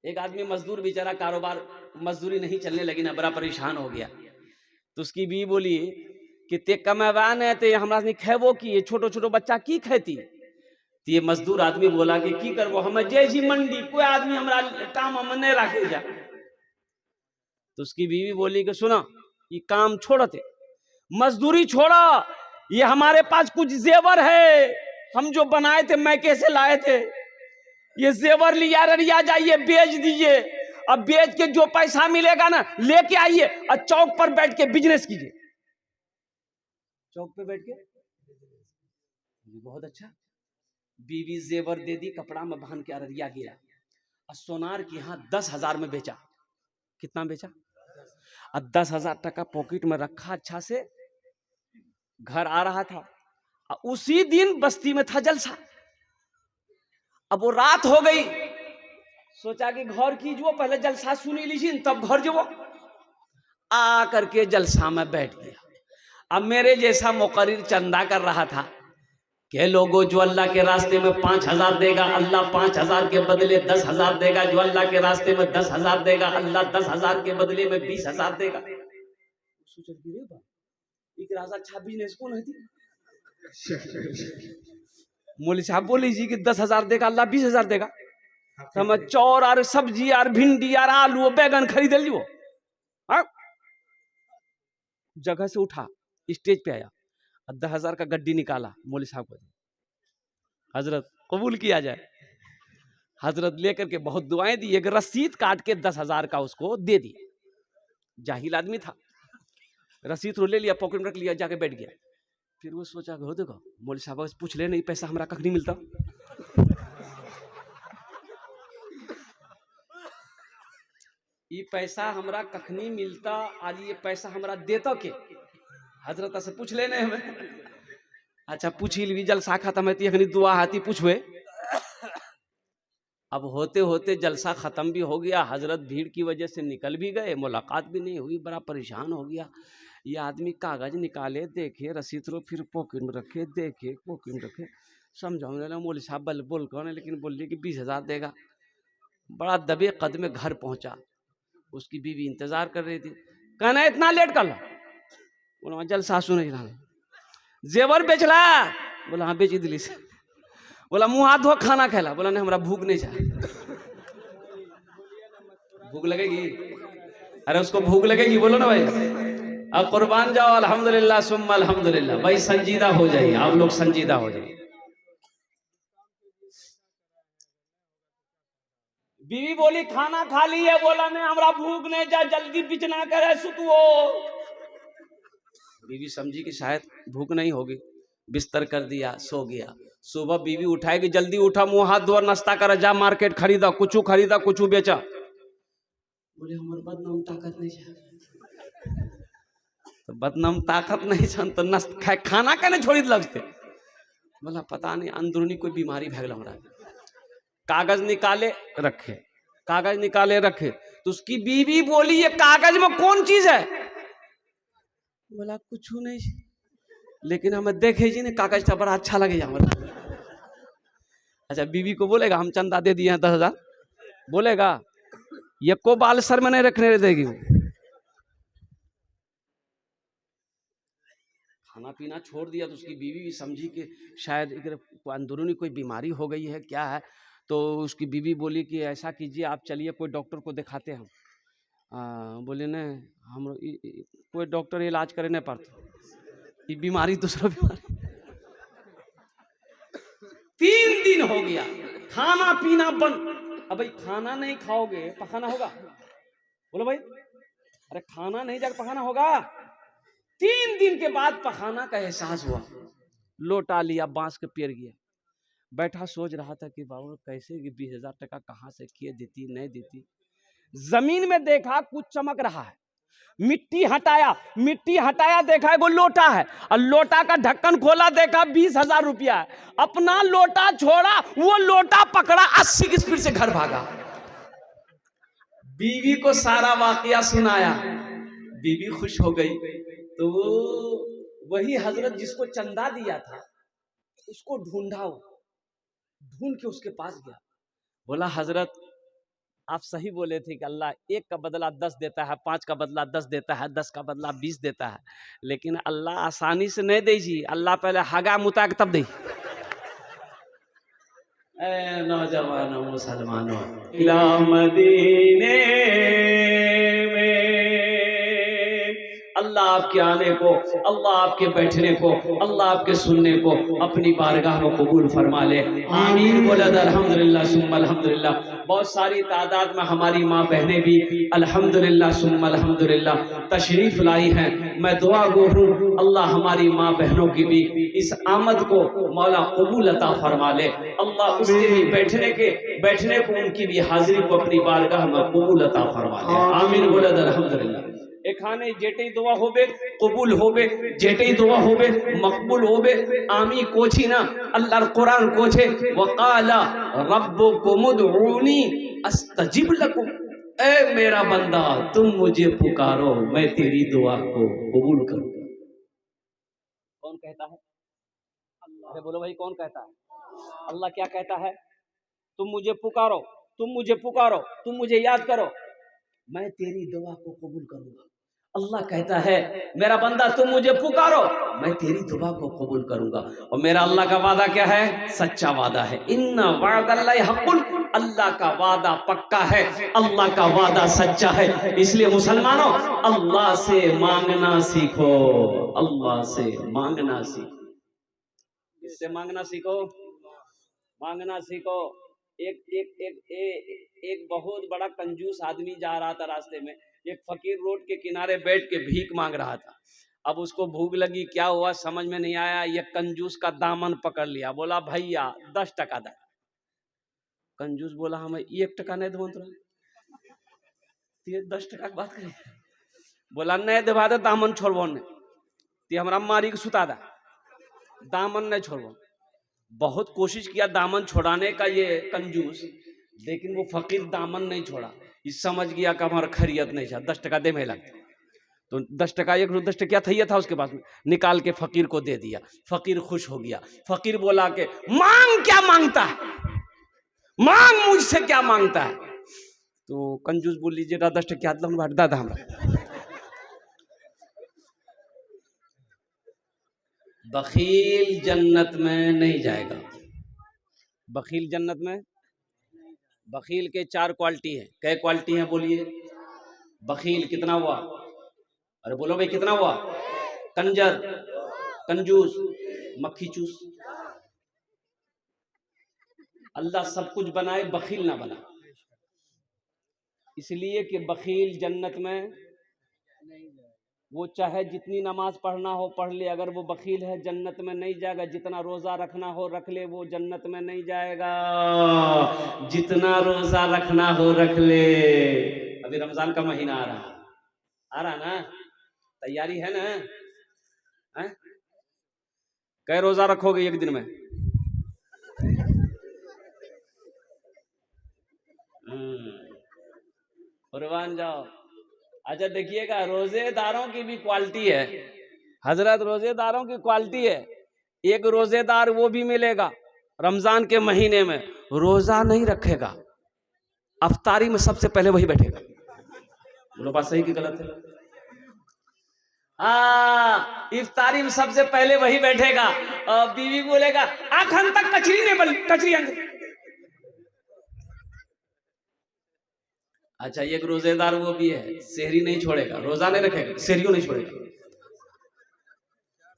एक आदमी मजदूर बेचारा, कारोबार मजदूरी नहीं चलने लगी ना, बड़ा परेशान हो गया। तो उसकी बीवी बोली कि ते कमावान है ते हमरा नहीं खेबो की, छोटो छोटो बच्चा की खेती। तो ये मजदूर आदमी बोला कि की करबो, हम जे जी मंडी कोई आदमी हमरा काम में नहीं रखे जा। तो उसकी बीवी बोली कि सुना, ये काम छोड़ते, मजदूरी छोड़ा, ये हमारे पास कुछ जेवर है, हम जो बनाए थे मैके से लाए थे, ये जेवर लिया ररिया जाइए बेच दीजिए, अब बेच के जो पैसा मिलेगा ना लेके आइए और चौक पर बैठ के बिजनेस कीजिए। चौक पे बैठ के, बहुत अच्छा। बीवी जेवर दे दी, कपड़ा में बांध के अररिया गया और सोनार के यहाँ 10,000 में बेचा। कितना बेचा? और 10,000 टका पॉकेट में रखा, अच्छा से घर आ रहा था। और उसी दिन बस्ती में था जलसा। अब वो रात हो गई, सोचा कि घर की जो पहले जलसा सुनी लीजिए तब घर जो आ करके जलसा में बैठ गया। अब मेरे जैसा मुकर्रिर चंदा कर रहा था कि लोगों जो अल्लाह के रास्ते में 5,000 देगा, अल्लाह 5,000 के बदले 10,000 देगा, जो अल्लाह के रास्ते में 10,000 देगा, अल्लाह 10,000 के बदले में 20,000 देगा। मौली साहब बोली जी कि 10,000 देगा, अल्लाह 20,000 देगा। हम चौर और सब्जी और भिंडी और आलू और बैगन खरीद लियो। जगह से उठा, स्टेज पे आया, 10,000 का गड्डी निकाला, मौली साहब को, हजरत कबूल किया जाए। हजरत लेकर के बहुत दुआएं दी, एक रसीद काट के 10,000 का उसको दे दी। जाहिल आदमी था, रसीद तो ले लिया, पॉकेट में रख लिया, जाके बैठ गया। फिर वो सोचा हो देखो मौली साहब पूछ ले नहीं पैसा हमारा कख नहीं मिलता। ये पैसा हमरा कख नहीं मिलता, आज ये पैसा हमरा देता के? हजरत से पूछ लेने हमें। अच्छा पूछ ही ली, जलसा खत्म है अखनी दुआ हाथी पूछवे। अब होते होते जलसा खत्म भी हो गया, हजरत भीड़ की वजह से निकल भी गए, मुलाकात भी नहीं हुई, बड़ा परेशान हो गया। ये आदमी कागज निकाले, देखे रसीद रो, फिर पॉकेट में रखे, देखे पॉकेट में रखे, समझाने लगा मौली साहब बल बोल कौन है, लेकिन बोलिए कि 20,000 देगा। बड़ा दबे कदमे घर पहुंचा, उसकी बीवी इंतजार कर रही थी। कहना इतना लेट कर लो, बोला जलसा सुन जेवर बेचला, बोला हाँ बेची दिल्ली से। बोला मुंह हाथ धो खाना खेला, बोला नहीं हमारा भूख नहीं जा। भूख लगेगी? अरे उसको भूख लगेगी, बोलो ना भाई। अब कुर्बान जाओ, अल्हम्दुलिल्लाह सुम्मा अल्हम्दुलिल्लाह। भाई संजीदा हो जाइए, आप लोग संजीदा हो जाइए। बीवी बोली खाना खा ली है, बोला नहीं हमारा भूख नहीं जा, जल्दी बिचना करे सुतुओ। बीवी समझी कि शायद भूख नहीं होगी, बिस्तर कर दिया, सो गया। सुबह बीवी उठाएगी, जल्दी उठा, मुंह हाथ धो, नाश्ता कर, जा मार्केट खरीदा, कुछ खरीदा कुछ बेचा। बोले हमारे बदनाम ताकत नहीं है, तो बदनाम ताकत नहीं छन तो खाना कहने छोड़ी लगते। बोला पता नहीं अंदरूनी कोई बीमारी भैगल हमरा। कागज निकाले रखे, कागज निकाले रखे, तो उसकी बीवी बोली ये कागज में कौन चीज है? बोला कुछ नहीं, लेकिन हमें देखे जी ने कागज था बड़ा अच्छा लगे हमारा। अच्छा बीवी को बोलेगा हम चंदा दे दिए हैं 10,000, बोलेगा? ये को बाल सर में नहीं रखने देगी। खाना पीना छोड़ दिया, तो उसकी बीवी भी समझी कि शायद अंदरूनी कोई बीमारी हो गई है, क्या है। तो उसकी बीवी बोली कि ऐसा कीजिए आप चलिए कोई डॉक्टर को दिखाते हैं। बोले नहीं हम कोई डॉक्टर इलाज करे नहीं पाते, ये बीमारी दूसरा बीमारी। 3 दिन हो गया, खाना पीना बंद। अब भाई खाना नहीं खाओगे पखाना होगा? बोलो भाई, अरे खाना नहीं जाकर पखाना होगा। 3 दिन के बाद पखाना का एहसास हुआ, लोटा लिया, बांस के पेड़ गया, बैठा सोच रहा था कि बाबू कैसे 20,000 टका कहाँ से किए, देती नहीं देती। जमीन में देखा कुछ चमक रहा है, मिट्टी हटाया, देखा वो लोटा है, और लोटा का ढक्कन खोला, देखा 20,000 रुपया है। अपना लोटा छोड़ा, वो लोटा पकड़ा, 80 की स्पीड से घर भागा। बीवी को सारा वाकया सुनाया, बीवी खुश हो गई। तो वही हजरत जिसको चंदा दिया था उसको ढूंढ के उसके पास गया, बोला हजरत आप सही बोले थे कि अल्लाह 1 का बदला 10 देता है, 5 का बदला 10 देता है, 10 का बदला 20 देता है, लेकिन अल्लाह आसानी से नहीं दे जी। अल्लाह पहले हगा मुता के तब दे। ए नौजवानों मुसलमानों, इला मदीने अल्लाह आपके आने को, अल्लाह आपके बैठने को, अल्लाह आपके सुनने को अपनी बारगाह में कबूल फरमा ले। आमीन बोले अल्हम्दुलिल्लाह सुम्मा अल्हम्दुलिल्लाह। बहुत सारी तादाद में हमारी माँ बहनें भी अल्हम्दुलिल्लाह सुम्मा अल्हम्दुलिल्लाह तशरीफ लाई हैं। मैं दुआ गो हूँ अल्लाह हमारी माँ बहनों की भी इस आमद को मौला कबूल अता फरमा ले। अल्लाह उसके भी बैठने को उनकी भी हाजिरी को अपनी बारगाह में कबूल अता फरमा ले। आमीन बोले अल्हम्दुलिल्लाह। एखाने जेटे दुआ होबे कबूल होबे, जेटे दुआ होबे मकबूल होबे। आमी कोची ना अल्लाहर कुरान कोछे वकाला रब्बुकुम उदऊनी अस्तजिब लकुम। ए मेरा बंदा तुम मुझे पुकारो मैं तेरी दुआ को कबूल करूंगा। कौन कहता है? अरे बोलो भाई कौन कहता है? अल्लाह क्या कहता है? तुम मुझे पुकारो, तुम मुझे पुकारो, तुम मुझे याद करो, मैं तेरी दुआ को कबूल करूंगा। अल्लाह कहता है मेरा बंदा तुम मुझे पुकारो मैं तेरी दुआ को कबूल करूंगा। और मेरा अल्लाह का वादा क्या है? सच्चा वादा है। इन्ना वादल्लाहि हक़्क़ुन, अल्लाह का वादा पक्का है, अल्लाह का वादा सच्चा है। इसलिए मुसलमानों अल्लाह से मांगना सीखो, अल्लाह से मांगना सीखो। किससे मांगना सीखो? मांगना सीखो। एक बहुत बड़ा कंजूस आदमी जा रहा था रास्ते में, एक फकीर रोड के किनारे बैठ के भीख मांग रहा था। अब उसको भूख लगी, क्या हुआ समझ में नहीं आया, ये कंजूस का दामन पकड़ लिया, बोला भैया 10 टका दे। कंजूस बोला हमें 1 टका नहीं दो, ये 10 टका की बात करें। बोला नहीं देवा दे, दामन छोड़बो नहीं, हमारा मारी के सुता दा, दामन नहीं छोड़बो। बहुत कोशिश किया दामन छोड़ाने का ये कंजूस, लेकिन वो फकीर दामन नहीं छोड़ा। इस समझ गया कि हमारा खैरियत नहीं है, 10 टका दे में लगता। तो 10 टका 10 टका था उसके पास में, निकाल के फकीर को दे दिया। फकीर खुश हो गया। फकीर बोला कि मांग क्या मांगता है, मांग मुझसे क्या मांगता है। तो कंजूस बोल लीजिए 10 टका दादा हमारा। बखील जन्नत में नहीं जाएगा। बखील जन्नत में, बखील के 4 क्वालिटी है। क्या क्वालिटी है बोलिए? बखील कितना हुआ? अरे बोलो भाई कितना हुआ? कंजर, कंजूस, मक्खी चूस। अल्लाह सब कुछ बनाए, बखील ना बना, इसलिए कि बखील जन्नत में वो चाहे जितनी नमाज पढ़ना हो पढ़ ले, अगर वो बखील है जन्नत में नहीं जाएगा। जितना रोजा रखना हो रख ले, वो जन्नत में नहीं जाएगा। जितना रोजा रखना हो रख ले। अभी रमजान का महीना आ रहा ना, तैयारी है ना? कै रोजा रखोगे एक दिन में? कुर्बान जाओ। अच्छा देखिएगा, रोजेदारों की भी क्वालिटी है हजरत, रोजेदारों की क्वालिटी है। एक रोजेदार वो भी मिलेगा रमजान के महीने में, रोजा नहीं रखेगा, अफ्तारी में सबसे पहले वही बैठेगा। बोलो बात सही कि गलत है? इफ्तारी में सबसे पहले वही बैठेगा और बीवी बोलेगा आखन तक कचरी नहीं बनी, कचरी अंदर। अच्छा एक रोजेदार वो भी है, सेहरी नहीं छोड़ेगा, रोजा नहीं रखेगा, सेहरियों नहीं छोड़ेगा।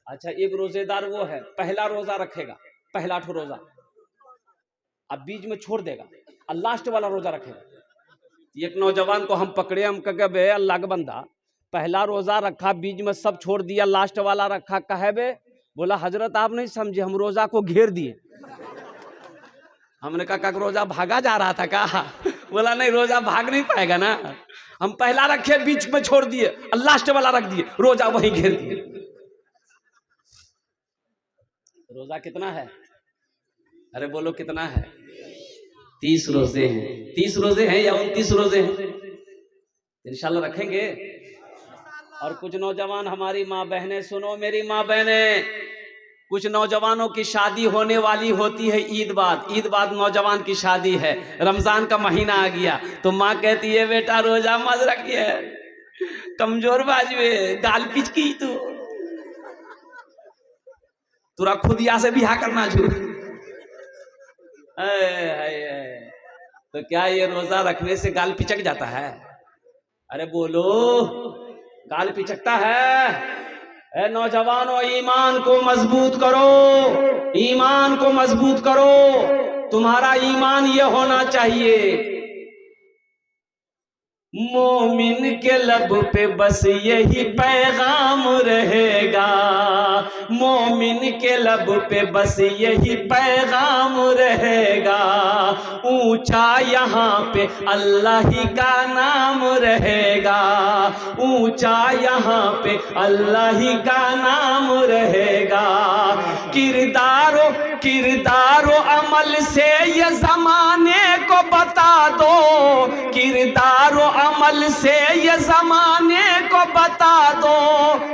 अच्छा एक रोजेदार वो है, पहला रोजा रखेगा, पहला ठो रोजा, अब बीच में छोड़ देगा और लास्ट वाला रोजा रखेगा। एक नौजवान को हम पकड़े, हम कहे बे अल्लाह का बंदा, पहला रोजा रखा, बीच में सब छोड़ दिया, लास्ट वाला रखा, कहे बे? बोला हजरत आप नहीं समझे, हम रोजा को घेर दिए। हमने कहा रोजा भागा जा रहा था क्या? बोला नहीं, रोजा भाग नहीं पाएगा ना, हम पहला रखे, बीच में छोड़ दिए, लास्ट वाला रख दिए, रोजा वही घेर दिए। रोजा कितना है? अरे बोलो कितना है? 30 रोजे हैं। 30 रोजे हैं या 29 रोजे हैं? इंशाल्लाह रखेंगे। और कुछ नौजवान हमारी माँ बहनें, सुनो मेरी माँ बहनें, कुछ नौजवानों की शादी होने वाली होती है ईद बाद नौजवान की शादी है, रमजान का महीना आ गया तो माँ कहती है बेटा रोजा मत रखिए, कमजोर बाजवे गाल पिचकी तुरा खुदिया से बिहा करना छू। तो क्या ये रोजा रखने से गाल पिचक जाता है? अरे बोलो, गाल पिचकता है। नौजवानों, ईमान को मजबूत करो, ईमान को मजबूत करो। तुम्हारा ईमान ये होना चाहिए, मोमिन के लब पे बस यही पैगाम रहेगा, मोमिन के लब पे बस यही पैगाम रहेगा, ऊंचा यहाँ पे अल्लाह ही का नाम रहेगा, ऊंचा यहाँ पे अल्लाह ही का नाम रहेगा। किरदारो किरदारो अमल से ये जमाने को बता दो, किरदारो अमल से ये जमाने को बता दो,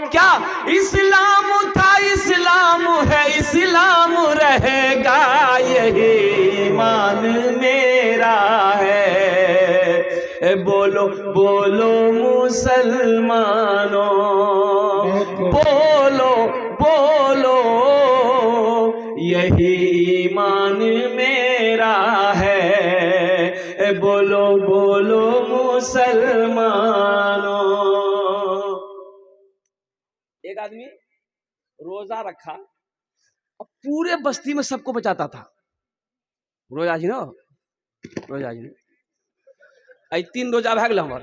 क्या इस्लाम था इस्लाम है इस्लाम रहेगा, यही ईमान मेरा है। बोलो बोलो मुसलमानों, बोलो बोलो यही ईमान मेरा है। बोलो बोलो मुसलमानों। एक आदमी रोजा रखा और पूरे बस्ती में सबको बचाता था। रोजा जी ना, रोजा जी आई 3 रोजा भाग गल हमार।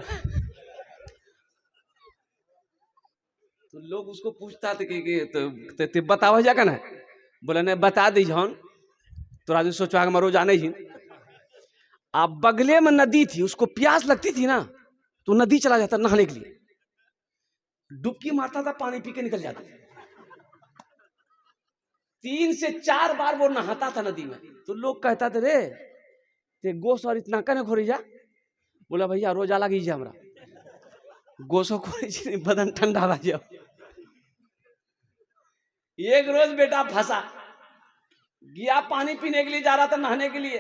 तो लोग उसको पूछता थे कि तो बताओ जा ना, बोले नहीं बता दी जौन तोरा जो सोचवा के रोजा नहीं। आप बगले में नदी थी, उसको प्यास लगती थी ना तो नदी चला जाता नहाने के लिए, डुबकी मारता था, पानी पी के निकल जाता। 3 से 4 बार वो नहाता था नदी में। तो लोग कहता थे रे ते गोश और इतना कने खोरी जा। बोला भैया रोजा लगी जा हमरा, गोशो खोरी बदन ठंडा हो जाओ। एक रोज बेटा फंसा गया, पानी पीने के लिए जा रहा था, नहाने के लिए,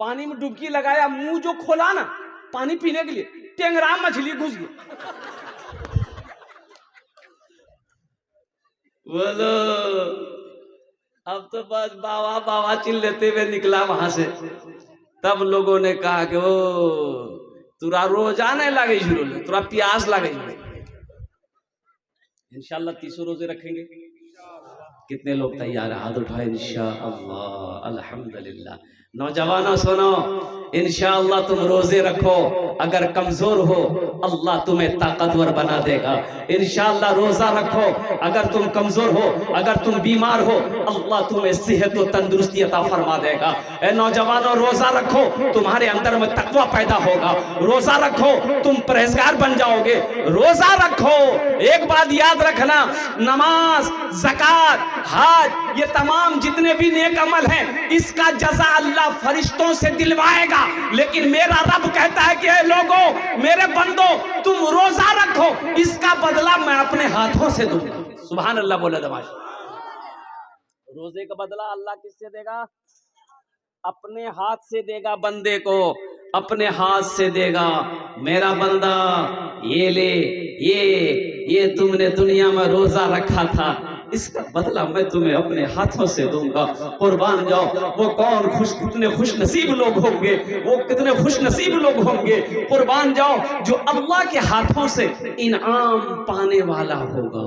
पानी में डुबकी लगाया, मुंह जो खोला ना पानी पीने के लिए, टेंगरा मछली घुस गई। बोलो, अब तो बस बाबा बाबा चिल्लाते हुए निकला वहां से। तब लोगों ने कहा कि ओ तुरा रोजा नहीं लगे, तुरा प्यास लगे। इंशाल्लाह 30 रोजे रखेंगे। कितने लोग तैयार है? हाथ उठाए इंशाअल्लाह, अल्हम्दुलिल्लाह। नौजवानों सुनो, इंशाअल्लाह तुम रोजे रखो, अगर कमजोर हो अल्लाह तुम्हें ताकतवर बना देगा। इंशाअल्लाह रोजा रखो, अगर तुम कमजोर हो, अगर तुम बीमार हो, अल्लाह तुम्हें सेहत और तंदुरुस्ती अता फरमा देगा। ए नौजवानों रोजा रखो, तुम्हारे अंदर में तकवा पैदा होगा। रोजा रखो, तुम परहेजगार बन जाओगे। रोजा रखो, एक बात याद रखना, नमाज, ज़कात, हज, ये तमाम जितने भी नेक अमल हैं, इसका जज़ा अल्लाह फरिश्तों से दिलवाएगा। लेकिन मेरा रब कहता है कि ए लोगों, मेरे बंदो, तुम रोजा रखो, इसका बदला मैं अपने हाथों से दूंगा। सुभान अल्लाह बोले दमाश। रोजे का बदला अल्लाह किससे देगा? अपने हाथ से देगा, बंदे को अपने हाथ से देगा। मेरा बंदा ये ले, ये तुमने दुनिया में रोजा रखा था, इसका बदला मैं तुम्हें अपने हाथों से दूंगा। कुर्बान जाओ। वो कौन कितने खुश नसीब लोग होंगे, वो कितने खुश नसीब लोग होंगे, कुर्बान जाओ, जो अल्लाह के हाथों से इनाम पाने वाला होगा।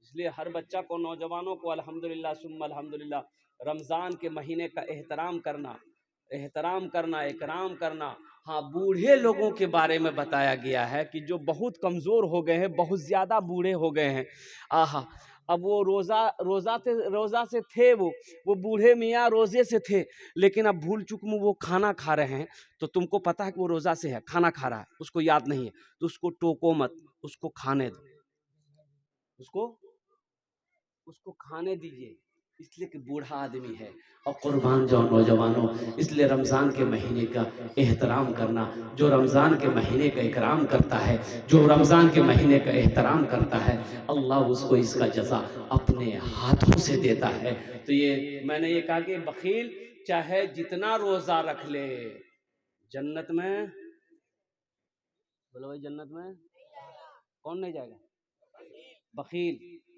इसलिए हर बच्चा को, नौजवानों को अल्हम्दुलिल्लाह सुम्मा अल्हम्दुलिल्लाह रमज़ान के महीने का एहतराम करना, इकराम करना। हाँ, बूढ़े लोगों के बारे में बताया गया है कि जो बहुत कमज़ोर हो गए हैं, बहुत ज़्यादा बूढ़े हो गए हैं। आहा, अब वो रोज़ा से थे, वो बूढ़े मियाँ रोज़े से थे, लेकिन अब भूल चूक में वो खाना खा रहे हैं। तो तुमको पता है कि वो रोज़ा से है, खाना खा रहा है, उसको याद नहीं है, तो उसको टोको मत, उसको खाने दो, उसको खाने दीजिए। इसलिए कि बूढ़ा आदमी है। और कुर्बान जाओ नौजवानों, इसलिए रमज़ान के महीने का एहतराम करना। जो रमज़ान के महीने का इकराम करता है, जो रमज़ान के महीने का एहतराम करता है, अल्लाह उसको इसका जज़ा अपने हाथों से देता है। तो ये मैंने ये कहा कि बखील चाहे जितना रोज़ा रख ले, जन्नत में, बोलो भाई, जन्नत में कौन नहीं जाएगा? बखील,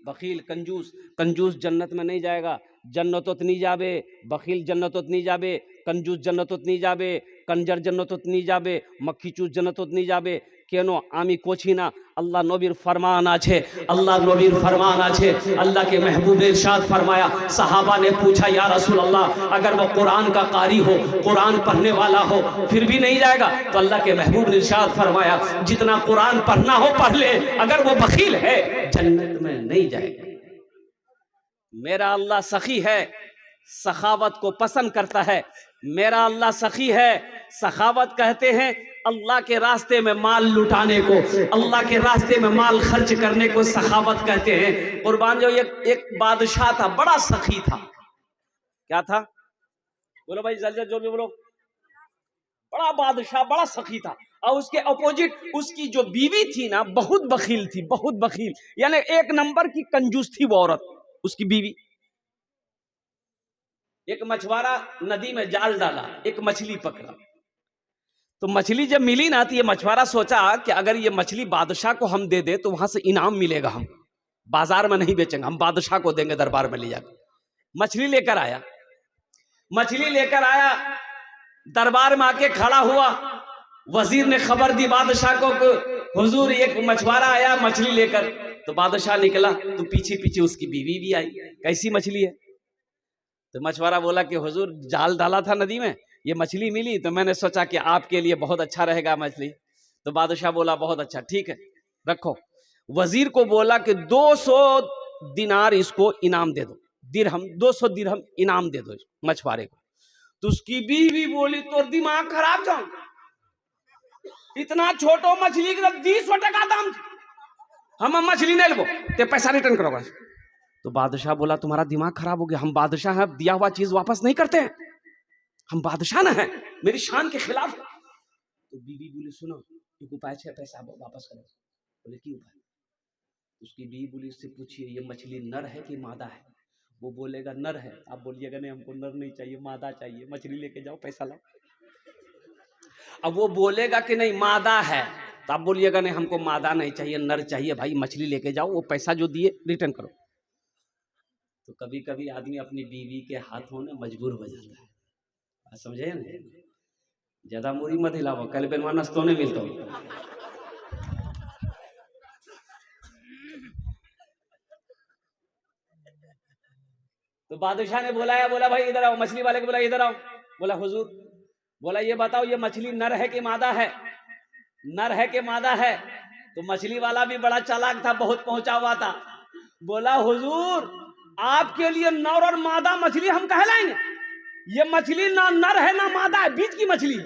बखील, कंजूस, कंजूस जन्नत में नहीं जाएगा। जन्नतोत नहीं जाबे, बखील जन्नतोत नहीं जाबे, कंजूस जन्नतोत नहीं जाबे, कंजर जन्नतोत नहीं जाबे, मक्खी चूस जन्नतोत नहीं जाबे। केनो आमी कोची ना, अल्लाह नबीर फरमान आछे, अल्लाह नबीर फरमान आछे। अल्लाह के महबूब ने इरशाद फरमाया, सहाबा ने पूछा या रसूल अल्लाह, अगर वो कुरान का कारी हो, कुरान पढ़ने वाला हो, फिर भी नहीं जाएगा? तो अल्लाह के महबूब ने इरशाद फरमाया, जितना कुरान पढ़ना हो पढ़ ले, अगर वो बखील है जन्नत में नहीं जाएगा। मेरा अल्लाह सखी है, सखावत को पसंद करता है। मेरा अल्लाह सखी है, सखावत कहते हैं अल्लाह के रास्ते में माल लुटाने को, अल्लाह के रास्ते में माल खर्च करने को सखावत कहते हैं। कुर्बान जो एक बादशाह था, बड़ा सखी था। क्या था? बोलो भाई, जल्दी जो भी बोलो। बड़ा बादशाह, बड़ा सखी था। और उसके अपोजिट उसकी जो बीवी थी ना, बहुत बखील थी, बहुत बखील, यानी एक नंबर की कंजूस थी वो औरत, उसकी बीवी। एक मछुआरा नदी में जाल डाला, एक मछली पकड़ा। तो मछली जब मिली ना, तो ये मछुआरा सोचा कि अगर ये मछली बादशाह को हम दे दे तो वहां से इनाम मिलेगा, हम बाजार में नहीं बेचेंगे, हम बादशाह को देंगे दरबार में ले जाकर। मछली लेकर आया, मछली लेकर आया, दरबार में आके खड़ा हुआ। वजीर ने खबर दी बादशाह को कि हुजूर एक मछुआरा आया मछली लेकर। तो बादशाह निकला, तो पीछे पीछे उसकी बीवी भी आई। कैसी मछली है? तो मछुआरा बोला कि हुजूर जाल डाला था नदी में, ये मछली मिली, तो मैंने सोचा कि आपके लिए बहुत अच्छा रहेगा मछली। तो बादशाह बोला बहुत अच्छा, ठीक है रखो। वजीर को बोला कि 200 दिनार इसको इनाम दे दो, दिरहम, 200 दिरहम इनाम दे दो मछुआरे को। तो उसकी बीवी बोली तो दिमाग खराब जाओ, इतना छोटो मछली का 200 टका दाम, हम मछली नहीं लेबो, ते पैसा रिटर्न करो बस। तो बादशाह बोला तुम्हारा दिमाग खराब हो गया, हम बादशाह हैं, दिया हुआ चीज वापस नहीं करते हैं, हम बादशाह ना है, मेरी शान के खिलाफ। तो बीवी बोली सुनो, एक उपाय है पैसा वापस करो। बोले की उपाय? उसकी बीवी बोली उससे पूछिए ये मछली नर है कि मादा है? वो बोलेगा नर है, आप बोलिएगा नहीं हमको नर नहीं चाहिए, मादा चाहिए, मछली लेके जाओ पैसा लाओ। अब वो बोलेगा कि नहीं मादा है, तो आप बोलिएगा नहीं हमको मादा नहीं चाहिए, नर चाहिए, भाई मछली लेके जाओ, वो पैसा जो दिए रिटर्न करो। तो कभी कभी आदमी अपनी बीवी के हाथों में मजबूर हो जाता है, समझे ना? ज्यादा मुरी मत हिलाओ, कल बेनवा नस्तो नहीं मिलता। तो बादशाह ने बुलाया, बोला भाई इधर आओ, मछली वाले को बोला इधर आओ। बोला हुजूर, बोला ये बताओ ये मछली नर है कि मादा है? नर है कि मादा है? तो मछली वाला भी बड़ा चालाक था, बहुत पहुंचा हुआ था। बोला हुजूर आपके लिए नर और मादा मछली हम कहलाएंगे? ये मछली ना नर है ना मादा है, बीच की मछली।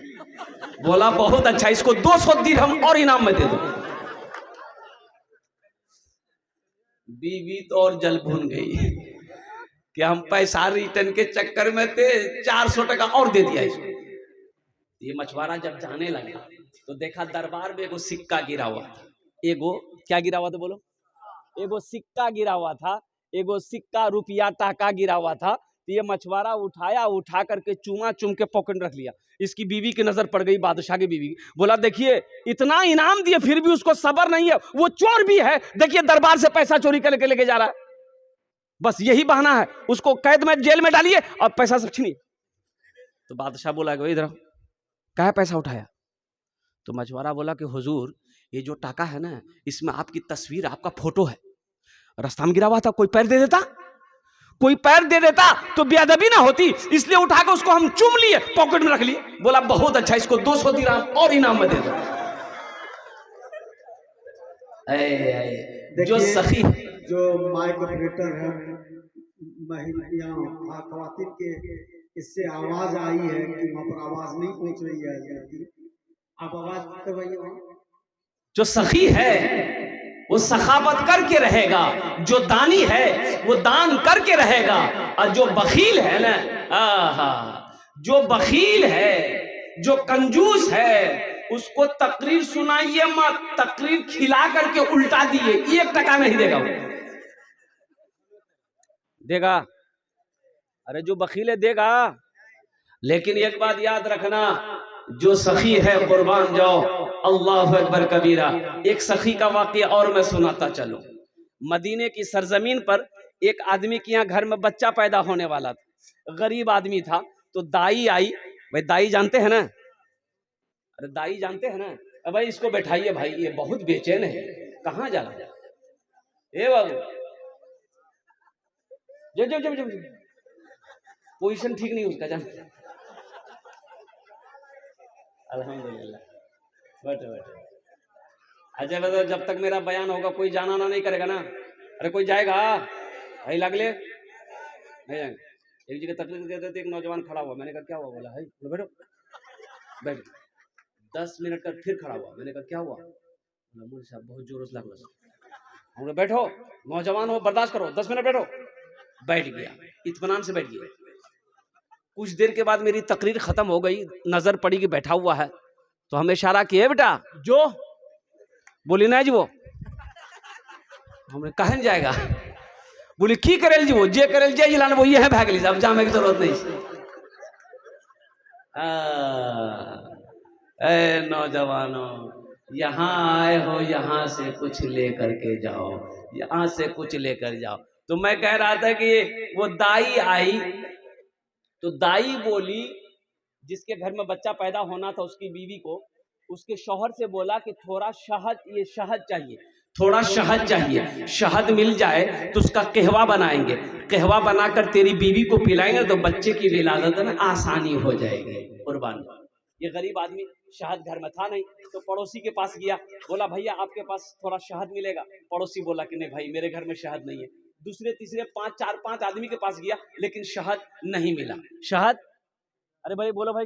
बोला बहुत अच्छा, इसको 200 दिरहम और इनाम में दे दो। बीवी तो और जल भून गई कि हम पैसा रिटर्न के चक्कर में थे, 400 टका और दे दिया इसको। ये मछुआरा जब जाने लगा तो देखा दरबार में एगो सिक्का गिरा हुआ था। एगो क्या गिरा हुआ था बोलो? एगो सिक्का गिरा हुआ था, एगो सिक्का रुपया टाका गिरा हुआ था। तो ये मछुआरा उठाया, उठा करके चूमा चूम के पॉकेट रख लिया। इसकी बीवी की नजर पड़ गई, बादशाह की बीवी। बोला देखिए इतना इनाम दिए फिर भी उसको सबर नहीं है, वो चोर भी है, देखिए दरबार से पैसा चोरी करके लेके जा रहा है, बस यही बहाना है, उसको कैद में जेल में डालिए और पैसा सब छीनिए। तो बादशाह बोला इधर क्या पैसा उठाया? तो मछुआरा बोला कि हुजूर ये जो टाका है ना, इसमें आपकी तस्वीर, आपका फोटो है, रास्ता में गिरा हुआ था, कोई पैर दे देता, कोई पैर दे देता तो बेअदबी ना होती, इसलिए उठाकर उसको हम चूम लिए, पॉकेट में रख लिए। बोला बहुत अच्छा, इसको 200 दिरहम और इनाम में दे दो। जो सखी, जो माइक ऑपरेटर है यहाँ खवातीन के, इससे आवाज आई है कि वहां पर आवाज नहीं पहुंच रही है, आप आवाज करवाइए। जो सखी है वो सखावत करके रहेगा, जो दानी है वो दान करके रहेगा, और जो बखील है ना, आहा, जो बखील है, जो कंजूस है, उसको तकरीर सुनाइए मत, तकरीर खिला करके उल्टा दिए, 1 टका नहीं देगा वो। देगा? अरे जो बखील है देगा। लेकिन एक बात याद रखना, जो सखी है कुर्बान जाओ, अल्लाह अकबर कबीरा। एक सखी का वाकया और मैं सुनाता चलूं। मदीने की सरजमीन पर एक आदमी के यहाँ घर में बच्चा पैदा होने वाला था, गरीब आदमी था। तो दाई आई, भाई दाई जानते हैं ना, अरे दाई जानते हैं ना, अब भाई इसको बैठाइए भाई, ये बहुत बेचैन है, कहाँ जा रहा है ए बाबू, जब जब जब जब पोजीशन ठीक नहीं उसका, जान। अल्हम्दुलिल्लाह, बैठो बैठो। अच्छा बताओ, जब तक मेरा बयान होगा कोई जाना ना नहीं करेगा ना? अरे कोई जाएगा भाई, लगले नहीं जाएंगे। एक जगह तकलीफ देते थे, एक नौजवान खड़ा हुआ, मैंने कहा क्या हुआ? बोला है बैठो बैठ। 10 मिनट तक फिर खड़ा हुआ, मैंने कहा क्या हुआ? बोला मुझे साहब बहुत जोर से लग रहा। हम बैठो, नौजवान हो, बर्दाश्त करो, 10 मिनट बैठो। बैठ गया, इत्मीनान से बैठ गया। कुछ देर के बाद मेरी तकरीर खत्म हो गई, नजर पड़ी कि बैठा हुआ है, तो हमें इशारा किया, बेटा जो बोली ना जी वो, हमने कहन जाएगा, बोली की करेल जी वो, जे करेल जे जिलान वो ये है भागली साहब, जाने की जरूरत नहीं। ए नौजवानों, यहाँ आए हो, यहाँ से कुछ लेकर के जाओ, यहाँ से कुछ लेकर जाओ। तो मैं कह रहा था कि वो दाई आई, तो दाई बोली, जिसके घर में बच्चा पैदा होना था उसकी बीवी को, उसके शौहर से बोला कि थोड़ा शहद, ये शहद चाहिए, थोड़ा शहद चाहिए, शहद मिल जाए तो उसका कहवा बनाएंगे, कहवा बनाकर तेरी बीवी को पिलाएंगे तो बच्चे की विलादत में आसानी हो जाएगी। कुर्बान। ये गरीब आदमी शहद घर में था नहीं, तो पड़ोसी के पास गया, बोला भैया आपके पास थोड़ा शहद मिलेगा? पड़ोसी बोला कि नहीं भाई मेरे घर में शहद नहीं है। दूसरे तीसरे 4-5 आदमी के पास गया, लेकिन शहद नहीं मिला। शहद, अरे भाई बोलो भाई।